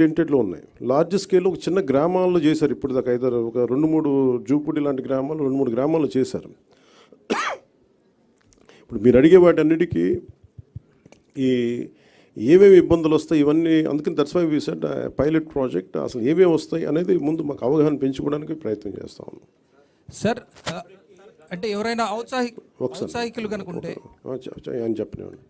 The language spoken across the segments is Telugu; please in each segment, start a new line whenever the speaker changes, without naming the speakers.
ఓరియంటెడ్లో ఉన్నాయి. లార్జ్ స్కేల్లో ఒక చిన్న గ్రామాల్లో చేశారు. ఇప్పుడు దాకా ఒక 2-3 జూపుడి లాంటి గ్రామాలు 2-3 గ్రామాల్లో చేశారు. ఇప్పుడు మీరు అడిగే వాటన్నిటికీ ఈ ఏమేమి ఇబ్బందులు వస్తాయి ఇవన్నీ, అందుకని that's why we said pilot project. అసలు ఏమేమి వస్తాయి అనేది ముందు మాకు అవగాహన పెంచుకోవడానికి ప్రయత్నం చేస్తా ఉన్నాం.
సార్ అంటే ఎవరైనా ఔత్సాహికులు కనుకుంటే
అని చెప్పినాను.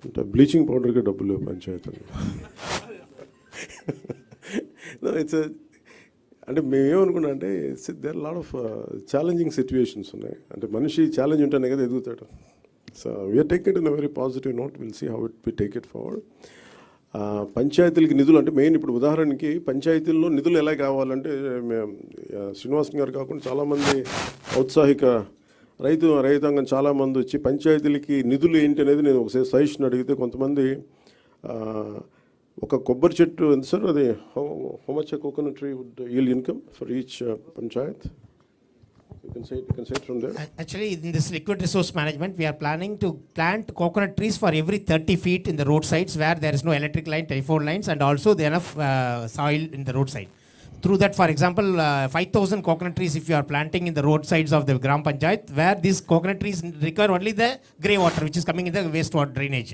అంటే బ్లీచింగ్ పౌడర్కి డబ్బులు లేవు పంచాయతీలు. ఇట్స్ అంటే మేమేమనుకున్నా అంటే there lot of challenging situations ఉన్నాయి. అంటే మనిషి ఛాలెంజ్ ఉంటేనే కదా ఎదుగుతాడు. So we are take it in a very positive note. Will see how it we take it forward. పంచాయతీలకి నిధులు అంటే మెయిన్ ఇప్పుడు ఉదాహరణకి పంచాయతీల్లో నిధులు ఎలా కావాలంటే శ్రీనివాసన్ గారు కాకుండా చాలామంది ఔత్సాహిక రైతాంగం చాలామంది వచ్చి పంచాయతీలకి నిధులు ఏంటి అనేది నేను ఒకసారి సజెషన్ అడిగితే కొంతమంది ఒక కొబ్బరి చెట్టు ఎంత సార్ అది how much coconut tree would yield income for each panchayat? You can say it from there.
Actually, in this liquid resource management, we are planning to plant coconut trees for every 30 feet in the roadsides where there is no electric line, telephone lines, and also there enough soil in the roadside. Through that, for example, 5,000 coconut trees if you are planting in the roadsides of the Gram Panchayat, where these coconut trees require only the grey water which is coming in the wastewater drainage.